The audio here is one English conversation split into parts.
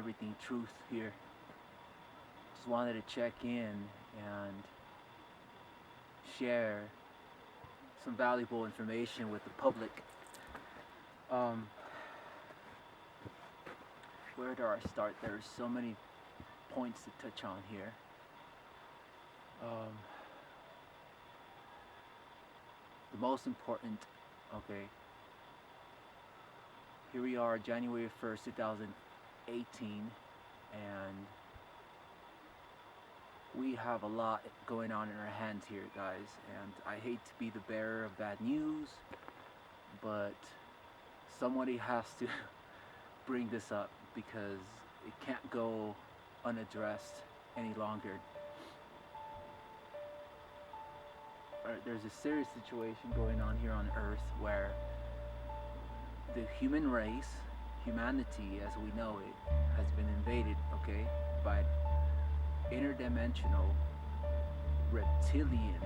everything truth here. Just wanted to check in and share some valuable information with the public. Where do I start? There's so many points to touch on here. The most important, okay, here we are, January 1st, 2018, and we have a lot going on in our hands here, guys, and I hate to be the bearer of bad news, but somebody has to bring this up because it can't go unaddressed any longer. There's a serious situation going on here on Earth where the human race, humanity as we know it, has been invaded, okay, by interdimensional reptilian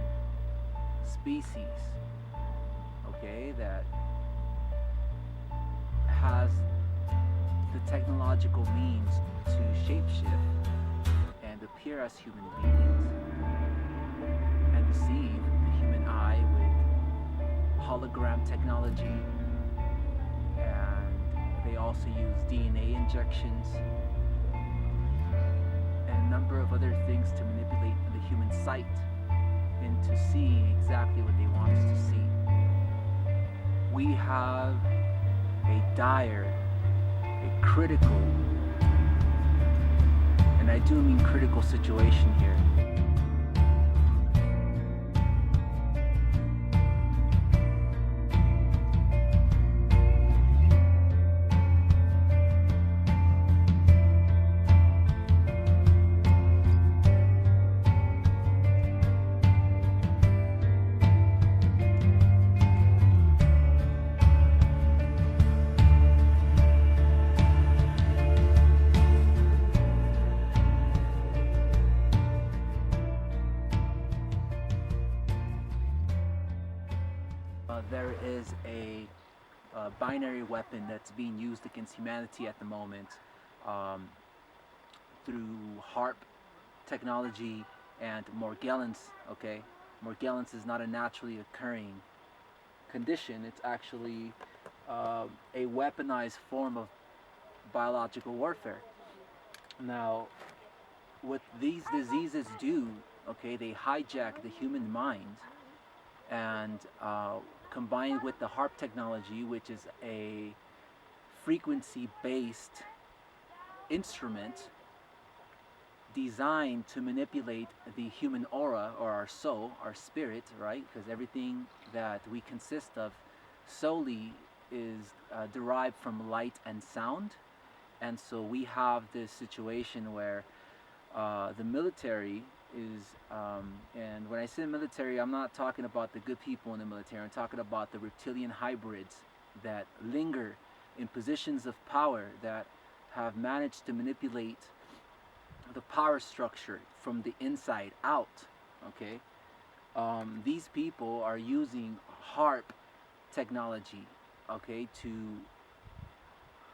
species, okay, that has the technological means to shapeshift and appear as human beings and deceive the human eye with hologram technology, and they also use DNA injections and a number of other things to manipulate the human sight into seeing exactly what they want us to see. We have a dire, a critical, and I do mean critical situation here. There is a binary weapon that's being used against humanity at the moment through HARP technology and Morgellons, okay? Morgellons is not a naturally occurring condition. It's actually a weaponized form of biological warfare. Now, what these diseases do, okay, they hijack the human mind, and combined with the HARP technology, which is a frequency-based instrument designed to manipulate the human aura, or our soul, our spirit, right? Because everything that we consist of solely is derived from light and sound. And so we have this situation where the military is, and when I say military, I'm not talking about the good people in the military. I'm talking about the reptilian hybrids that linger in positions of power, that have managed to manipulate the power structure from the inside out, okay? These people are using HARP technology, okay, to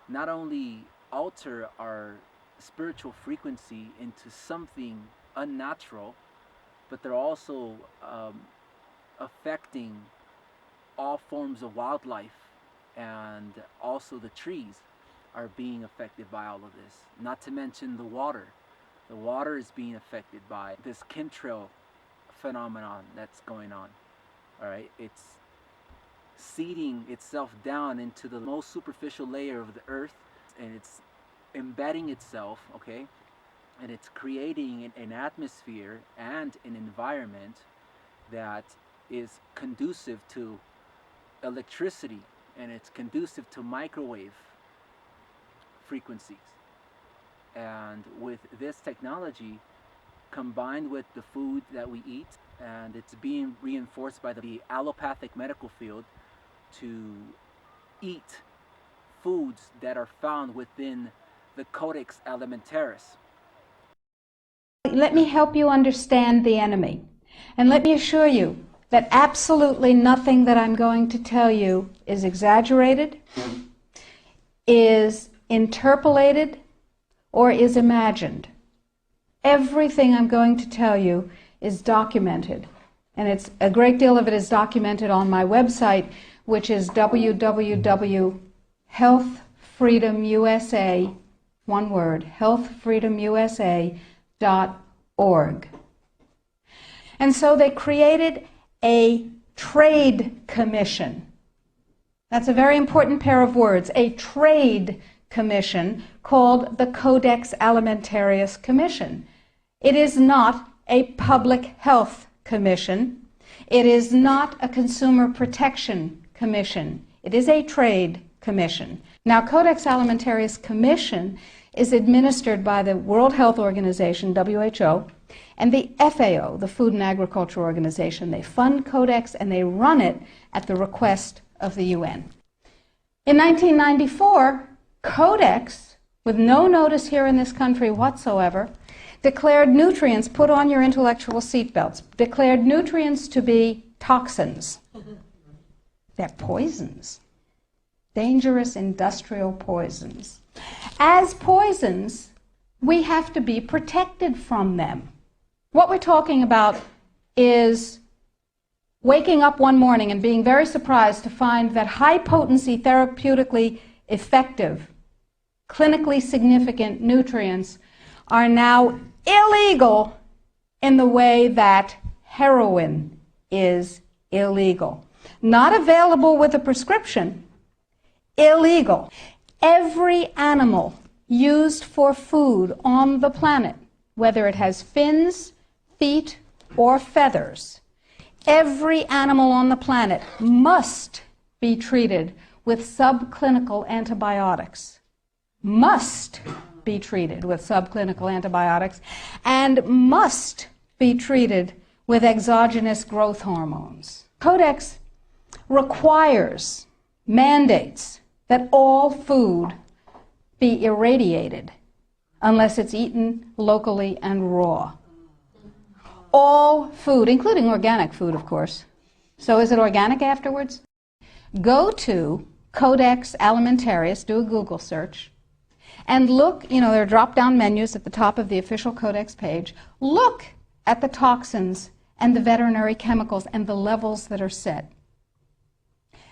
not only alter our spiritual frequency into something unnatural, but they're also affecting all forms of wildlife, and also the trees are being affected by all of this. Not to mention the water. The water is being affected by this chemtrail phenomenon that's going on. All right, it's seeding itself down into the most superficial layer of the earth, and it's embedding itself, okay, and it's creating an atmosphere and an environment that is conducive to electricity, and it's conducive to microwave frequencies. And with this technology combined with the food that we eat, and it's being reinforced by the allopathic medical field to eat foods that are found within the Codex Alimentaris. Let me help you understand the enemy. And let me assure you that absolutely nothing that I'm going to tell you is exaggerated, is interpolated, or is imagined. Everything I'm going to tell you is documented, and it's a great deal of it is documented on my website, which is www.healthfreedomusa, one word, healthfreedomusa.org. And so they created a trade commission. That's a very important pair of words, a trade commission called the Codex Alimentarius Commission. It is not a public health commission. It is not a consumer protection commission. It is a trade commission. Now, Codex Alimentarius Commission is administered by the World Health Organization, WHO, and the FAO, the Food and Agriculture Organization. They fund Codex and they run it at the request of the UN. In 1994, Codex, with no notice here in this country whatsoever, declared nutrients, put on your intellectual seatbelts, declared nutrients to be toxins. They're poisons. Dangerous industrial poisons. As poisons, we have to be protected from them. What we're talking about is waking up one morning and being very surprised to find that high-potency, therapeutically effective, clinically significant nutrients are now illegal in the way that heroin is illegal. Not available with a prescription, illegal. Every animal used for food on the planet, whether it has fins, feet, or feathers, every animal on the planet must be treated with subclinical antibiotics. Must be treated with subclinical antibiotics and must be treated with exogenous growth hormones. Codex requires, mandates that all food be irradiated unless it's eaten locally and raw. All food, including organic food, of course. So is it organic afterwards? Go to Codex Alimentarius, do a Google search, and look, there are drop-down menus at the top of the official Codex page. Look at the toxins and the veterinary chemicals and the levels that are set.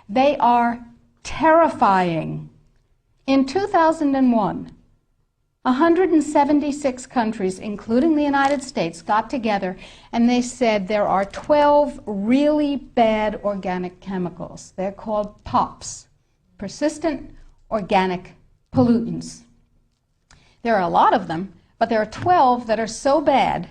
They are terrifying. In 2001, 176 countries, including the United States, got together and they said there are 12 really bad organic chemicals. They're called POPs, persistent organic pollutants. There are a lot of them, but there are 12 that are so bad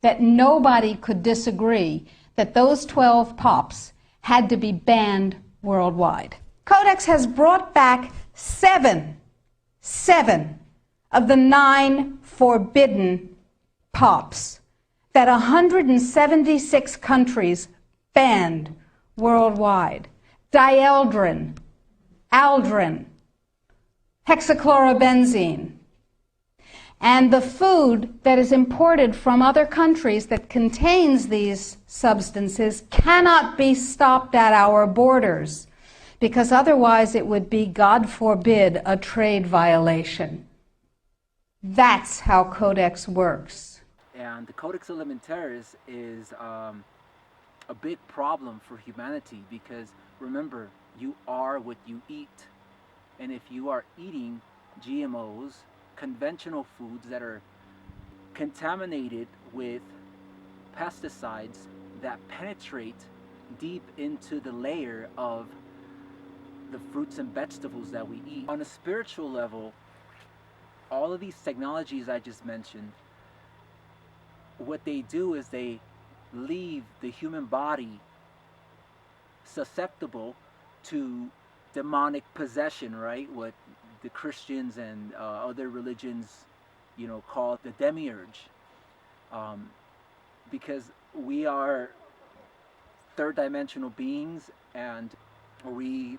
that nobody could disagree that those 12 POPs had to be banned worldwide. Codex has brought back seven of the 9 forbidden POPs that 176 countries banned worldwide. Dieldrin, aldrin, hexachlorobenzene. And the food that is imported from other countries that contains these substances cannot be stopped at our borders, because otherwise it would be, God forbid, a trade violation. That's how Codex works. And the Codex Alimentarius is a big problem for humanity because, remember, you are what you eat. And if you are eating GMOs, conventional foods that are contaminated with pesticides that penetrate deep into the layer of the fruits and vegetables that we eat. On a spiritual level, all of these technologies I just mentioned, what they do is they leave the human body susceptible to demonic possession, right? What the Christians and other religions, call the demiurge. Because we are third dimensional beings and we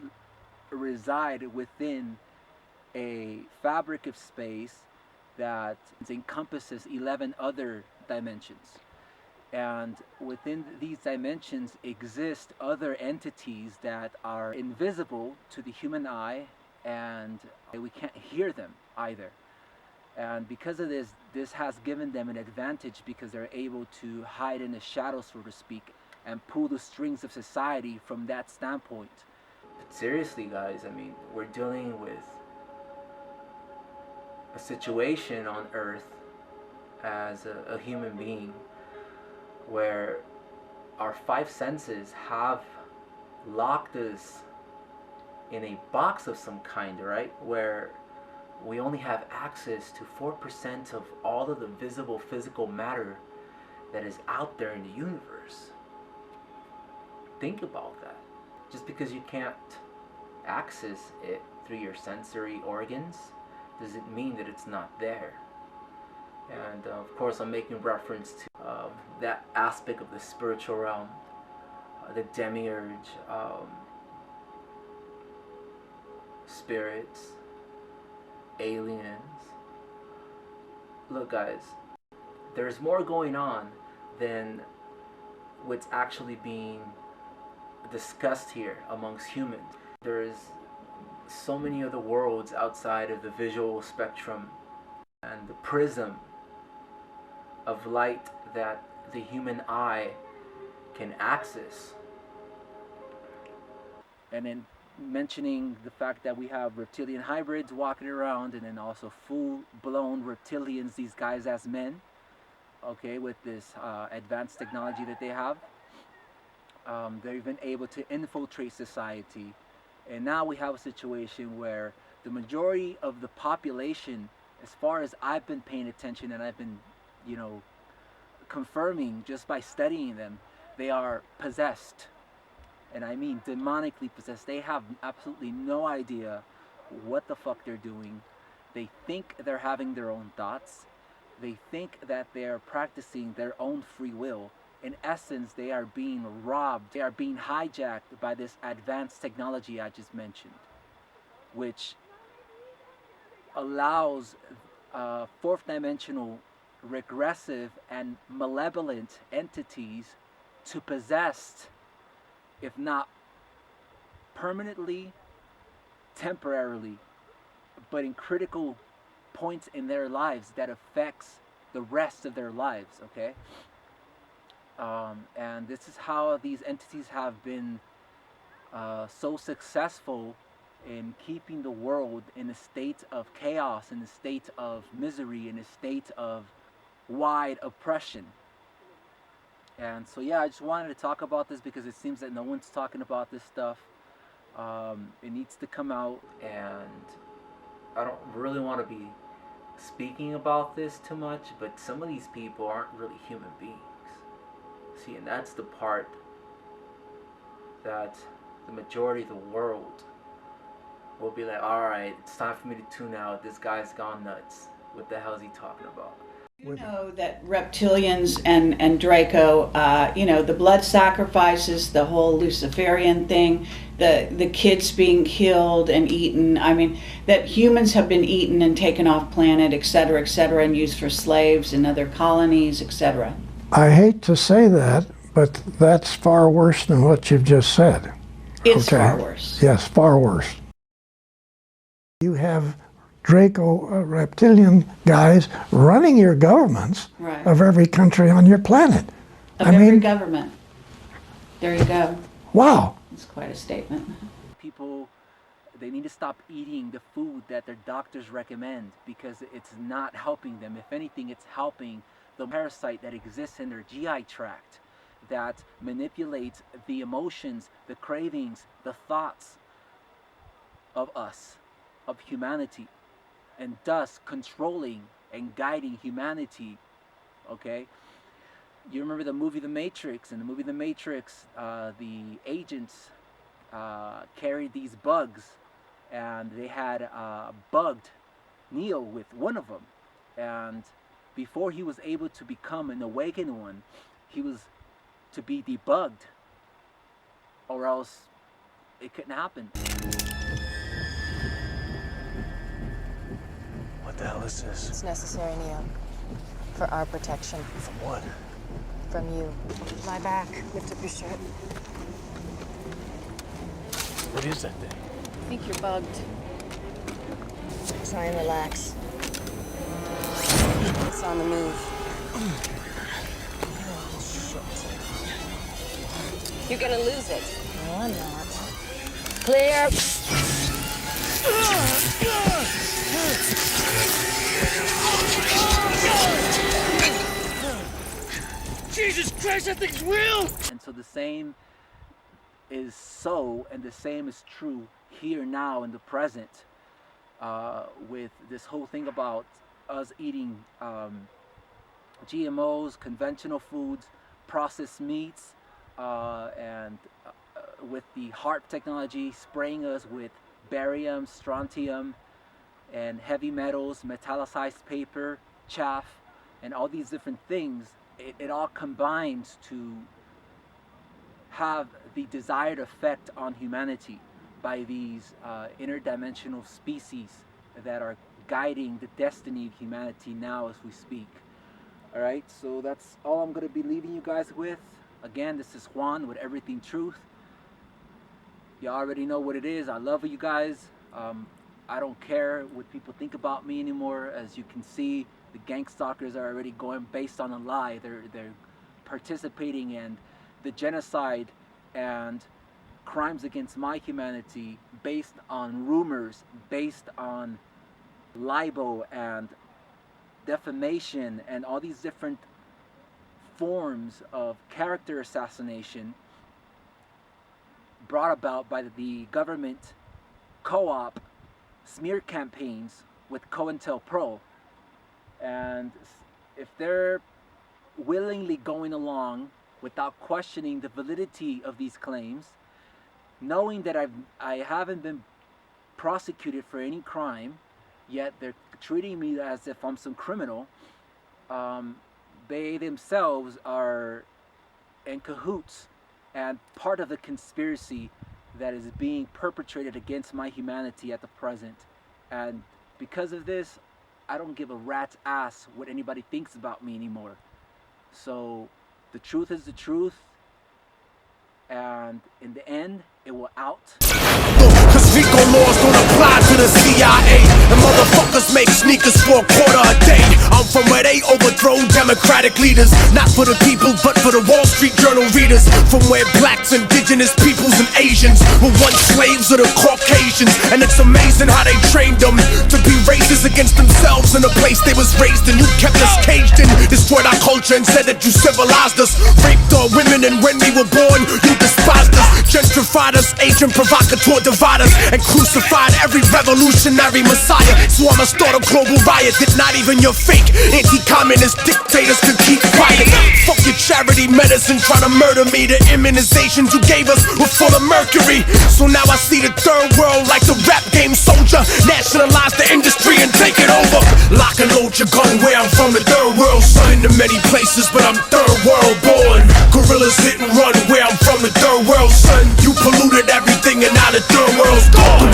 reside within a fabric of space that encompasses 11 other dimensions. And within these dimensions exist other entities that are invisible to the human eye, and we can't hear them either. And because of this, this has given them an advantage because they're able to hide in the shadows, so to speak, and pull the strings of society from that standpoint. But seriously, guys, I mean, we're dealing with a situation on Earth as a human being where our five senses have locked us in a box of some kind, right? Where we only have access to 4% of all of the visible physical matter that is out there in the universe. Think about that. Just because you can't access it through your sensory organs doesn't mean that it's not there. And of course, I'm making reference to that aspect of the spiritual realm, the demiurge, spirits, aliens. Look, guys, there's more going on than what's actually being discussed here amongst humans. There's so many other worlds outside of the visual spectrum and the prism of light that the human eye can access. And then mentioning the fact that we have reptilian hybrids walking around, and then also full-blown reptilians, these guys as men, okay, with this advanced technology that they have. They've been able to infiltrate society, and now we have a situation where the majority of the population, as far as I've been paying attention and I've been, you know, confirming just by studying them, they are possessed. And I mean demonically possessed. They have absolutely no idea what the fuck they're doing. They think they're having their own thoughts. They think that they're practicing their own free will. In essence, they are being robbed. They are being hijacked by this advanced technology I just mentioned, which allows fourth dimensional regressive and malevolent entities to possess, if not permanently, temporarily, but in critical points in their lives that affects the rest of their lives, okay? And this is how these entities have been so successful in keeping the world in a state of chaos, in a state of misery, in a state of wide oppression. And so yeah, I just wanted to talk about this because it seems that no one's talking about this stuff. It needs to come out, and I don't really want to be speaking about this too much, but some of these people aren't really human beings. See, and that's the part that the majority of the world will be like, alright, it's time for me to tune out. This guy's gone nuts. What the hell is he talking about? You know that reptilians and Draco, the blood sacrifices, the whole Luciferian thing, the kids being killed and eaten. I mean, that humans have been eaten and taken off planet, et cetera, and used for slaves in other colonies, etc. I hate to say that, but that's far worse than what you've just said. It's far worse. Yes, far worse. You have Draco reptilian guys running your governments Right. of every country on your planet. Of every government. There you go. Wow. It's quite a statement. People, they need to stop eating the food that their doctors recommend because it's not helping them. If anything, it's helping the parasite that exists in their GI tract that manipulates the emotions, the cravings, the thoughts of us, of humanity, and thus controlling and guiding humanity, okay? You remember the movie The Matrix? In the movie The Matrix, the agents carried these bugs, and they had bugged Neo with one of them. And before he was able to become an awakened one, he was to be debugged, or else it couldn't happen. What the hell is this? It's necessary, Neo. For our protection. From what? From you. Lie back. Lift up your shirt. What is that thing? I think you're bugged. Try and relax. It's on the move. You're gonna lose it. No, I'm not. Clear. Jesus Christ, that thing's real! And so the same is so, and the same is true here now in the present, with this whole thing about us eating GMOs, conventional foods, processed meats, and with the HARP technology spraying us with barium, strontium, and heavy metals, metallicized paper, chaff, and all these different things, it all combines to have the desired effect on humanity by these interdimensional species that are guiding the destiny of humanity now as we speak. All right, so that's all I'm going to be leaving you guys with. Again, this is Juan with Everything Truth. You already know what it is. I love you guys. I don't care what people think about me anymore. As you can see, the gang stalkers are already going based on a lie. They're participating in the genocide and crimes against my humanity based on rumors, based on libel and defamation and all these different forms of character assassination brought about by the government co-op smear campaigns with COINTELPRO. And if they're willingly going along without questioning the validity of these claims, knowing that I haven't been prosecuted for any crime, yet they're treating me as if I'm some criminal, they themselves are in cahoots and part of the conspiracy that is being perpetrated against my humanity at the present. And because of this, I don't give a rat's ass what anybody thinks about me anymore. So the truth is the truth, and in the end, it will out. Cause RICO laws don't apply to the CIA, and motherfuckers make sneakers for a quarter a day. I'm from where they overthrow democratic leaders, not for the people but for the Wall Street Journal readers. From where blacks, indigenous peoples and Asians were once slaves of the Caucasians, and it's amazing how they trained them to be racist against themselves in the place they was raised in. You kept us caged in, destroyed our culture and said that you civilized us, raped our women, and when we were born you despised us, gentrified us, agent provocateur dividers, and crucified every revolutionary messiah. So I'ma start a global riot that not even your fake anti-communist dictators can keep quiet. Fuck your charity medicine trying to murder me. The immunizations you gave us were full of mercury. So now I see the third world like the rap game soldier. Nationalize the industry and take it over. Lock and load your gun where I'm from, the third world. Son, in many places but I'm third world born. Gorillas hit and run where I'm from, the third world. Son, you polluted everything and now the third world's gone.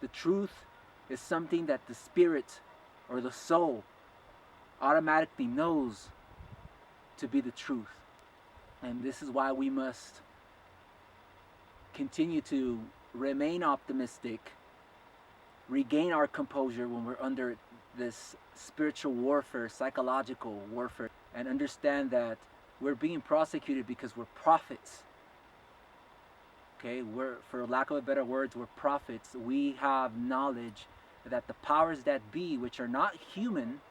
The truth is something that the spirit or the soul automatically knows to be the truth. And this is why we must continue to remain optimistic, regain our composure when we're under this spiritual warfare, psychological warfare, and understand that we're being prosecuted because we're prophets. Okay, for lack of a better words, we're prophets. We have knowledge that the powers that be, which are not human,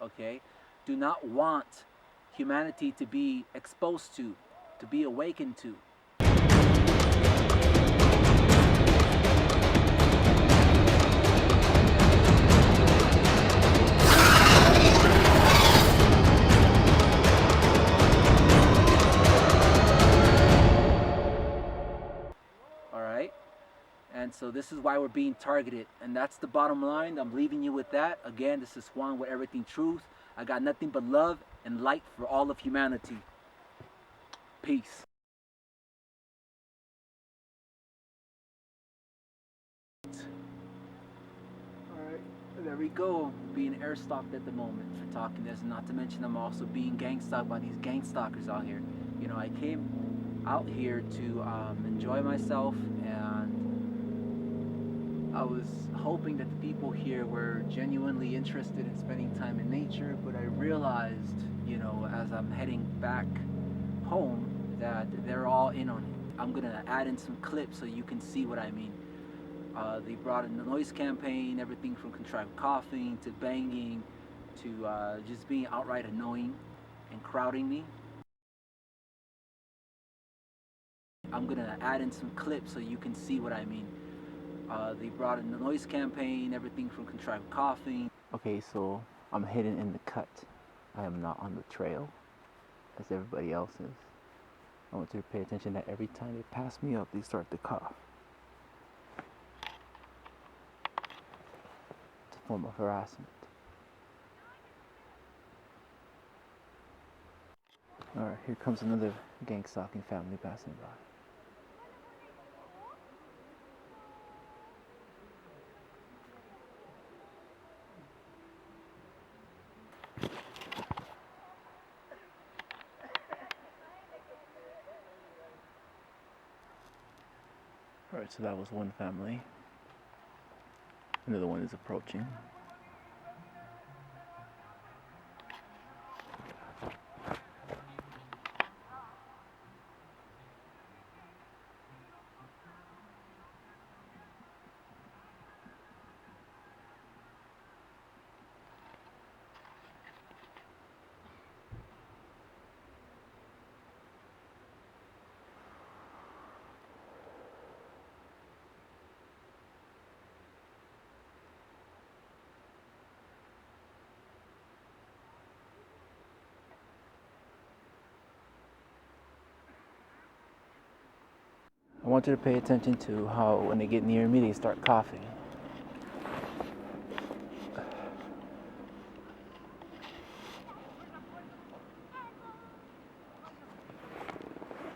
okay, do not want humanity to be exposed to be awakened to. And so this is why we're being targeted, and that's the bottom line. I'm leaving you with that. Again, this is Juan with Everything Truth. I got nothing but love and light for all of humanity. Peace. Alright, there we go. Being air stalked at the moment for talking this, and not to mention I'm also being gang stalked by these gang stalkers out here. You know, I came out here to enjoy myself and I was hoping that the people here were genuinely interested in spending time in nature, but I realized, as I'm heading back home, that they're all in on it. I'm gonna add in some clips so you can see what I mean. They brought in the noise campaign, everything from contrived coughing to banging to just being outright annoying and crowding me. I'm gonna add in some clips so you can see what I mean. They brought in the noise campaign, everything from contrived coughing. Okay, so I'm hidden in the cut. I am not on the trail as everybody else is. I want you to pay attention that every time they pass me up, they start to cough. It's a form of harassment. Alright, here comes another gang stalking family passing by. Alright, so that was one family. Another one is approaching. I want you to pay attention to how when they get near me, they start coughing.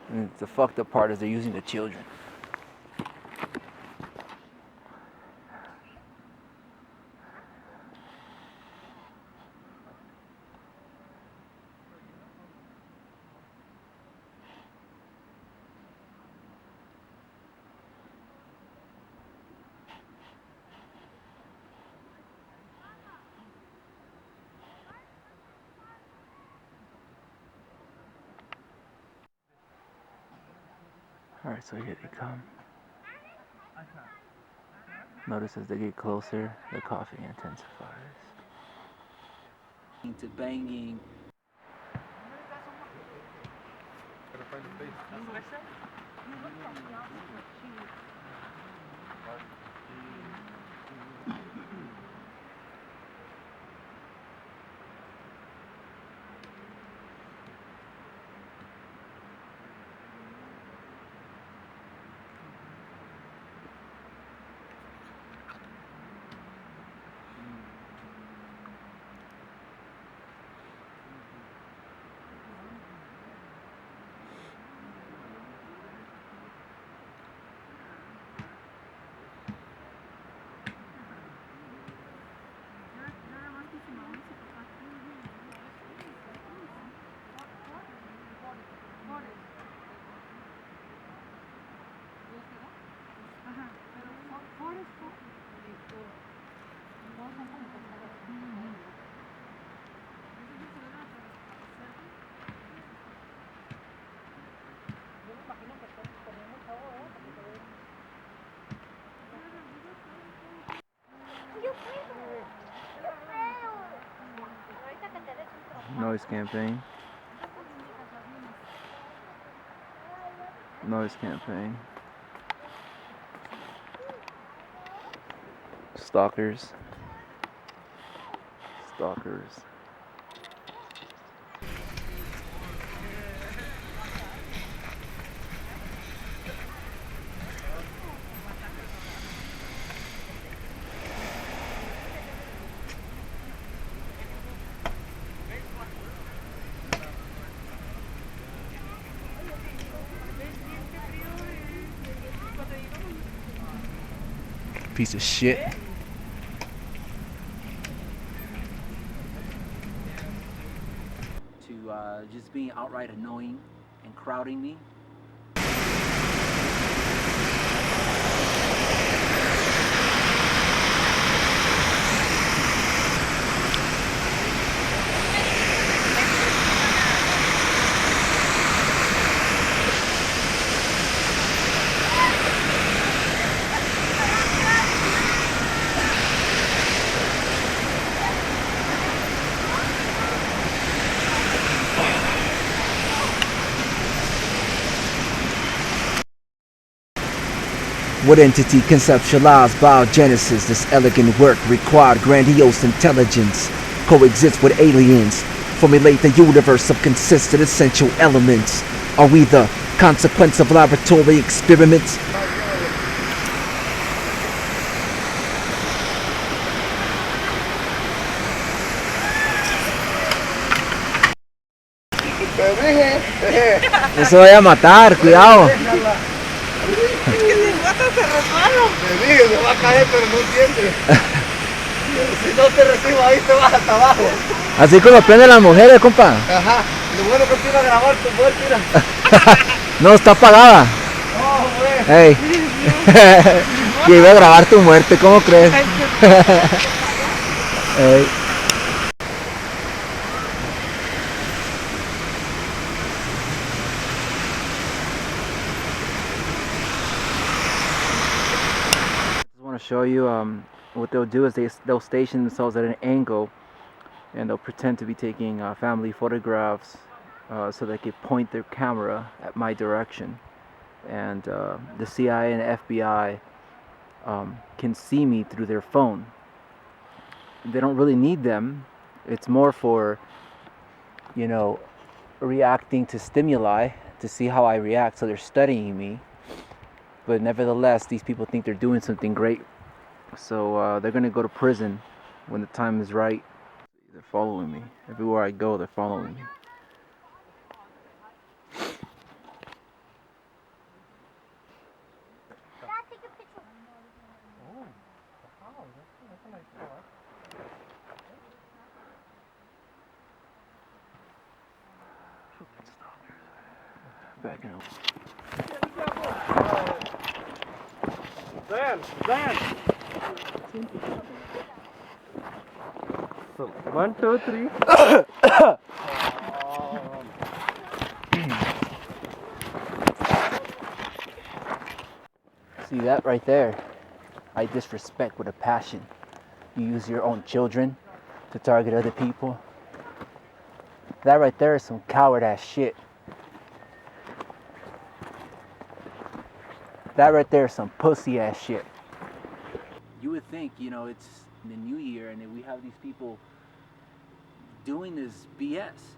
And the fucked up part is they're using the children. Alright, so here they come. Notice as they get closer, the coughing intensifies. To banging. Noise campaign. Noise campaign. Stalkers. Stalkers. Piece of shit. To just being outright annoying and crowding me. What entity conceptualized biogenesis? This elegant work required grandiose intelligence. Coexist with aliens. Formulate the universe of consistent essential elements. Are we the consequence of laboratory experiments? Eso voy a matar, cuidado. Te dije, se va a caer, pero no entiende. Si no te recibo ahí, te vas hasta abajo. Así como aprenden las mujeres, compa. Ajá. Lo bueno que te iba a grabar tu muerte, mira. No, está apagada. No, güey. Hey. Que iba a grabar tu muerte, ¿cómo crees? Hey. I want to show you what they'll do is they'll station themselves at an angle and they'll pretend to be taking family photographs so they can point their camera at my direction, and the CIA and FBI can see me through their phone. They don't really need them. It's more for, you know, reacting to stimuli to see how I react, so they're studying me. But nevertheless, these people think they're doing something great, so they're gonna go to prison when the time is right. They're following me everywhere I go. They're following me. Backing up. Dan. So, 1, 2, 3. See that right there? I disrespect with a passion. You use your own children to target other people. That right there is some coward ass shit. That right there is some pussy ass shit. You would think, you know, it's the new year and we have these people doing this BS.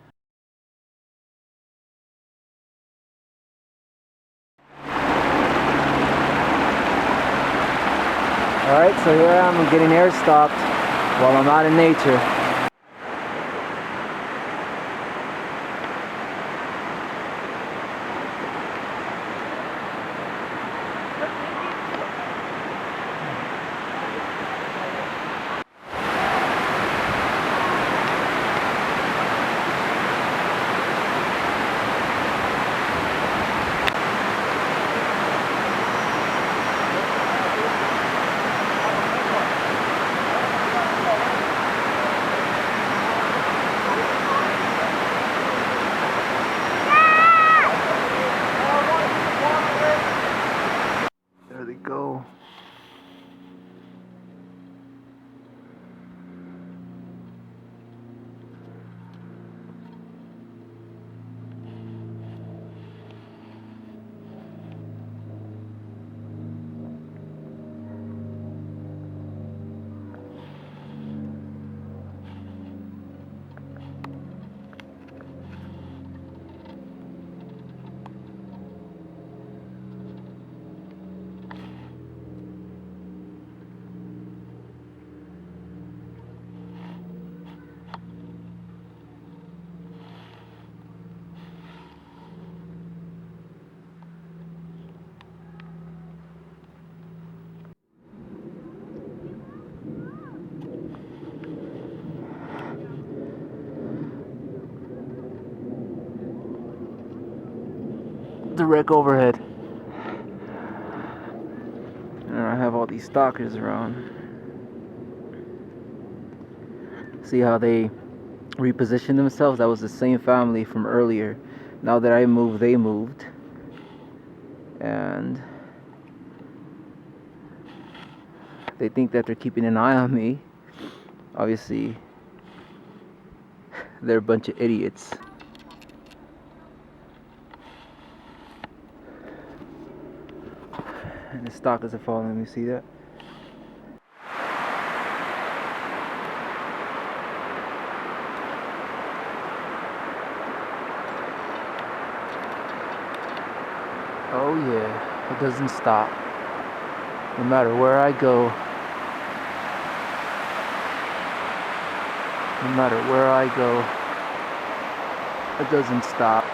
Alright, so here I am, I'm getting air stopped while I'm out in nature. There they go. Direct overhead. And I have all these stalkers around. See how they repositioned themselves? That was the same family from earlier. Now that I moved, they moved. And they think that they're keeping an eye on me. Obviously, they're a bunch of idiots. And the stalkers are following me, see that? Oh yeah, it doesn't stop. No matter where I go, no matter where I go, it doesn't stop.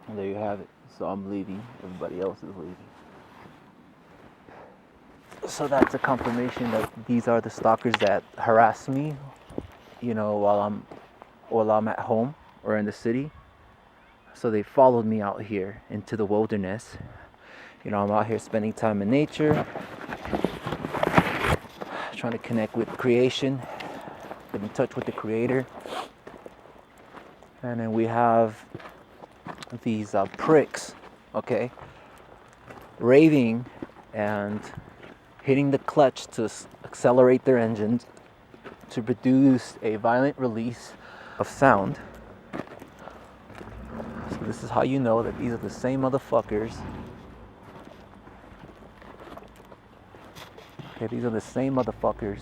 And there you have it. So I'm leaving. Everybody else is leaving. So that's a confirmation that these are the stalkers that harass me, you know, while I'm at home or in the city. So they followed me out here into the wilderness. You know, I'm out here spending time in nature, trying to connect with creation, get in touch with the creator. And then we have these pricks, okay, raving and hitting the clutch to accelerate their engines to produce a violent release of sound. So this is how you know that these are the same motherfuckers. Okay, these are the same motherfuckers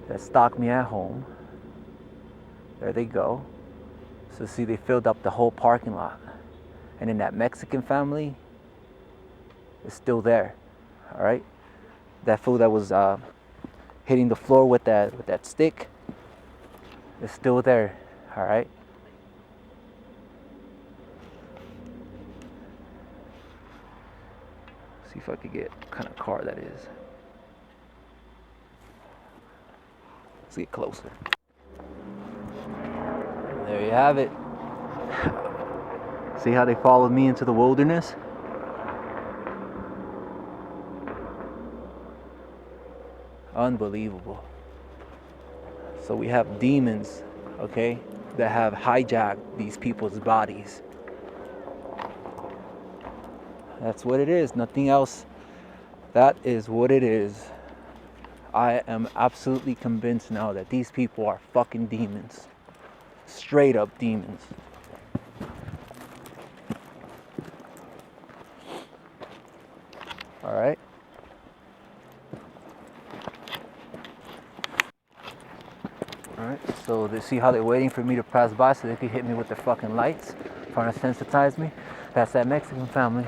that stalked me at home. There they go. So see, they filled up the whole parking lot. And then that Mexican family is still there, all right? That fool that was hitting the floor with that stick is still there, all right? See if I could get what kind of car that is. Let's get closer. There you have it. See how they followed me into the wilderness? Unbelievable. So we have demons, okay, that have hijacked these people's bodies. That's what it is, nothing else. That is what it is. I am absolutely convinced now that these people are fucking demons. Straight up demons. All right. All right. So they see how they're waiting for me to pass by so they can hit me with their fucking lights, trying to sensitize me. That's that Mexican family.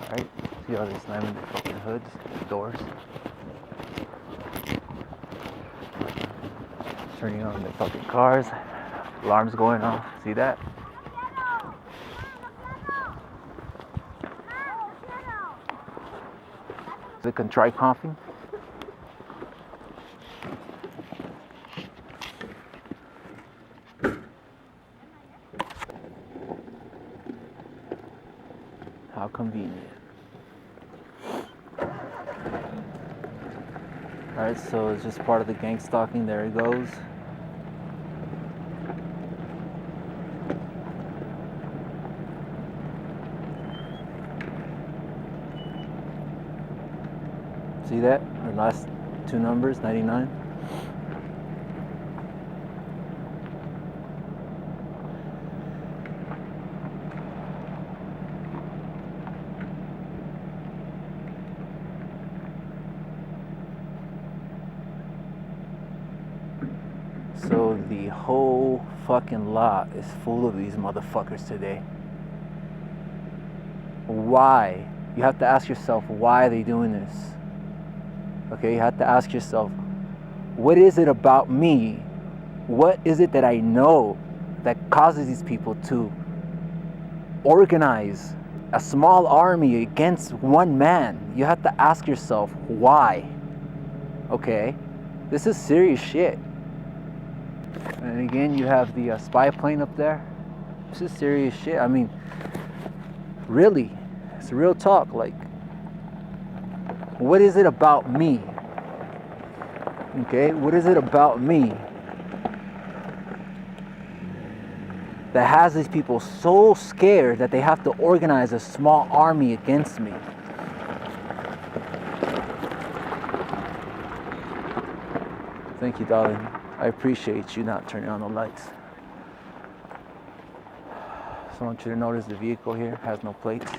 All right. See how they're slamming the fucking hoods, doors. Turning on the fucking cars. Alarms going off. See that? Is it contrite coughing? How convenient. Alright, so it's just part of the gang stalking. There it goes. See that? The last two numbers, 99. So the whole fucking lot is full of these motherfuckers today. Why? You have to ask yourself, why are they doing this? Okay, you have to ask yourself, what is it about me? What is it that I know that causes these people to organize a small army against one man? You have to ask yourself, why? Okay, this is serious shit. And again, you have the spy plane up there. This is serious shit. I mean, really, it's real talk. Like, what is it about me? Okay, what is it about me that has these people so scared that they have to organize a small army against me? Thank you, darling. I appreciate you not turning on the lights. So I want you to notice the vehicle here has no plates.